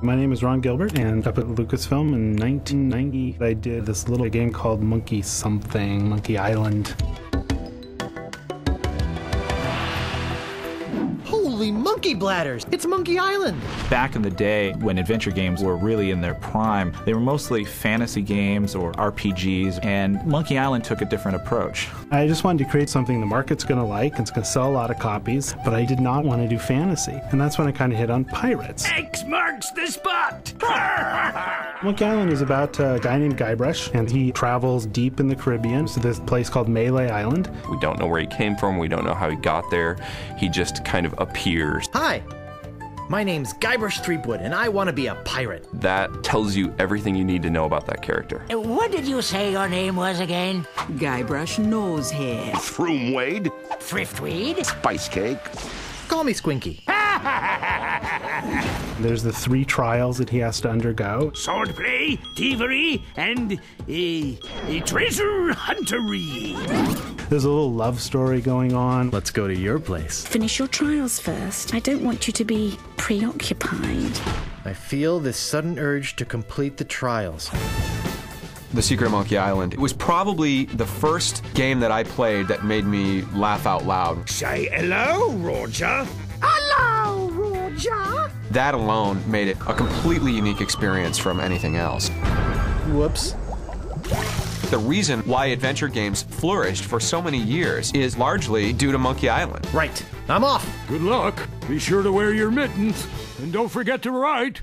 My name is Ron Gilbert, and up at Lucasfilm in 1990, I did this little game called Monkey Island. Holy monkey bladders! It's Monkey Island! Back in the day, when adventure games were really in their prime, they were mostly fantasy games or RPGs, and Monkey Island took a different approach. I just wanted to create something the market's going to like, and it's going to sell a lot of copies, but I did not want to do fantasy. And that's when I kind of hit on pirates. X marks the spot! Monkey Island is about a guy named Guybrush, and he travels deep in the Caribbean to this place called Melee Island. We don't know where he came from, we don't know how he got there. He just kind of appears. Hi, my name's Guybrush Threepwood, and I want to be a pirate. That tells you everything you need to know about that character. What did you say your name was again? Guybrush Nosehair. Froomwade. Thriftweed? Spice Cake. Call me Squinky. There's the 3 trials that he has to undergo. Swordplay, thievery, and treasure huntery. There's a little love story going on. Let's go to your place. Finish your trials first. I don't want you to be preoccupied. I feel this sudden urge to complete the trials. The Secret of Monkey Island. It was probably the first game that I played that made me laugh out loud. Say hello, Roger. Hello, Roger. That alone made it a completely unique experience from anything else. Whoops. The reason why adventure games flourished for so many years is largely due to Monkey Island. Right. I'm off. Good luck. Be sure to wear your mittens. And don't forget to write.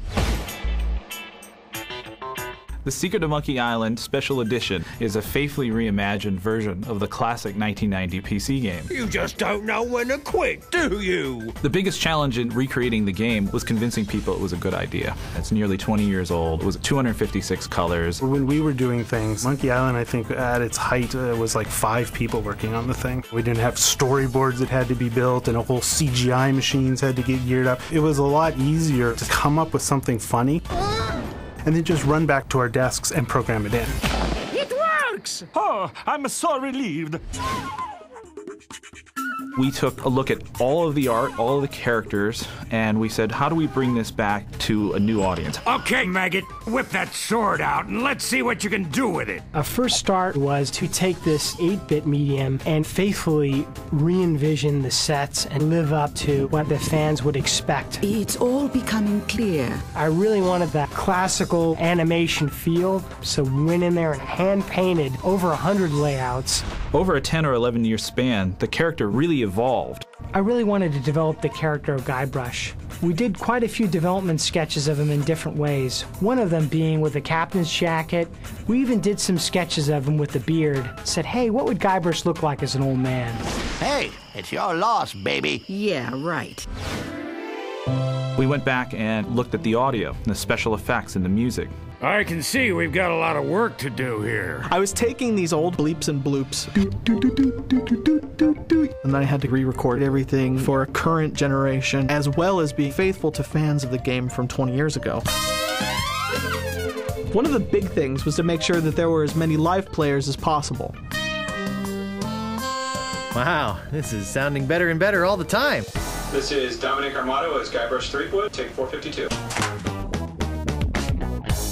The Secret of Monkey Island Special Edition is a faithfully reimagined version of the classic 1990 PC game. You just don't know when to quit, do you? The biggest challenge in recreating the game was convincing people it was a good idea. It's nearly 20 years old. It was 256 colors. When we were doing things, Monkey Island, I think at its height, was like 5 people working on the thing. We didn't have storyboards that had to be built, and a whole CGI machines had to get geared up. It was a lot easier to come up with something funny and then just run back to our desks and program it in. It works! Oh, I'm so relieved. We took a look at all of the art, all of the characters, and we said, how do we bring this back to a new audience? Okay, Maggot, whip that sword out and let's see what you can do with it. Our first start was to take this 8-bit medium and faithfully re-envision the sets and live up to what the fans would expect. It's all becoming clear. I really wanted that classical animation feel, so we went in there and hand-painted over 100 layouts. Over a 10 or 11 year span, the character really evolved. I really wanted to develop the character of Guybrush. We did quite a few development sketches of him in different ways, one of them being with a captain's jacket. We even did some sketches of him with the beard. Said, hey, what would Guybrush look like as an old man? Hey, it's your loss, baby. Yeah, right. We went back and looked at the audio, the special effects, and the music. I can see we've got a lot of work to do here. I was taking these old bleeps and bloops, and then I had to re-record everything for a current generation, as well as being faithful to fans of the game from 20 years ago. One of the big things was to make sure that there were as many live players as possible. Wow, this is sounding better and better all the time. This is Dominic Armato as Guybrush Threepwood, take 452.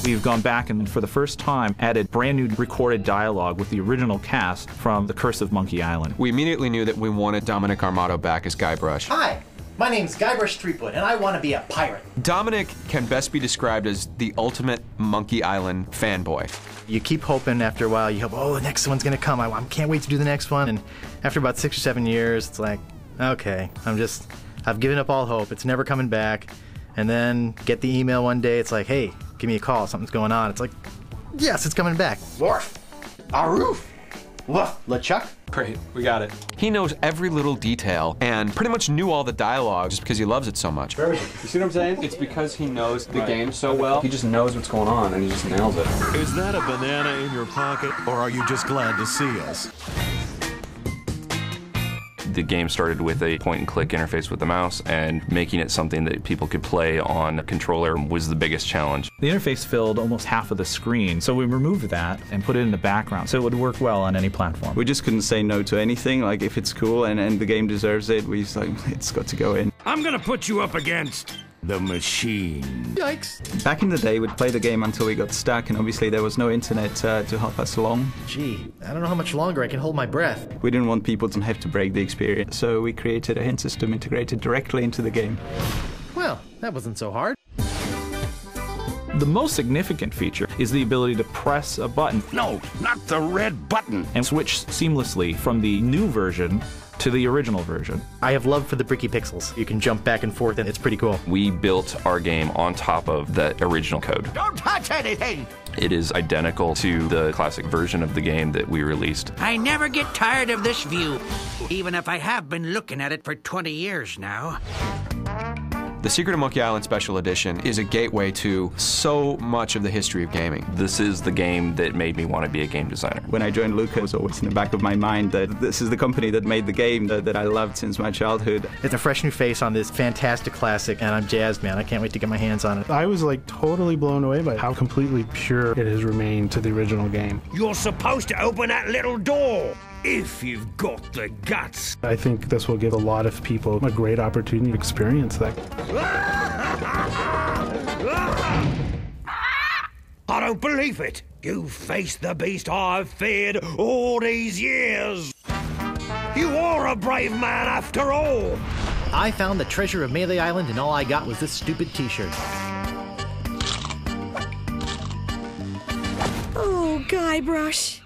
We've gone back and for the first time added brand new recorded dialogue with the original cast from The Curse of Monkey Island. We immediately knew that we wanted Dominic Armato back as Guybrush. Hi, my name's Guybrush Threepwood, and I want to be a pirate. Dominic can best be described as the ultimate Monkey Island fanboy. You keep hoping after a while, you hope, oh, the next one's going to come. I can't wait to do the next one. And after about 6 or 7 years, it's like, okay, I've given up all hope. It's never coming back. And then get the email one day, it's like, hey, give me a call, something's going on. It's like, yes, it's coming back. Worf, Aroof, Woof, LeChuck. Great, we got it. He knows every little detail and pretty much knew all the dialogue just because he loves it so much. You see what I'm saying? It's because he knows the game so well. He just knows what's going on and he just nails it. Is that a banana in your pocket, or are you just glad to see us? The game started with a point-and-click interface with the mouse, and making it something that people could play on a controller was the biggest challenge. The interface filled almost half of the screen, so we removed that and put it in the background so it would work well on any platform. We just couldn't say no to anything. Like, if it's cool and the game deserves it, we just like, it's got to go in. I'm gonna put you up against the machine. Yikes. Back in the day, we'd play the game until we got stuck, and obviously there was no internet to help us along. Gee, I don't know how much longer I can hold my breath. We didn't want people to have to break the experience, so we created a hint system integrated directly into the game. Well, that wasn't so hard. The most significant feature is the ability to press a button. No, not the red button. And switch seamlessly from the new version to the original version. I have love for the bricky pixels. You can jump back and forth, and it's pretty cool. We built our game on top of the original code. Don't touch anything! It is identical to the classic version of the game that we released. I never get tired of this view, even if I have been looking at it for 20 years now. The Secret of Monkey Island Special Edition is a gateway to so much of the history of gaming. This is the game that made me want to be a game designer. When I joined Lucas, it was always in the back of my mind that this is the company that made the game that I loved since my childhood. It's a fresh new face on this fantastic classic, and I'm jazzed, man. I can't wait to get my hands on it. I was like totally blown away by how completely pure it has remained to the original game. You're supposed to open that little door, if you've got the guts. I think this will give a lot of people a great opportunity to experience that. I don't believe it. You faced the beast I've feared all these years. You are a brave man after all. I found the treasure of Melee Island, and all I got was this stupid t-shirt. Oh, Guybrush.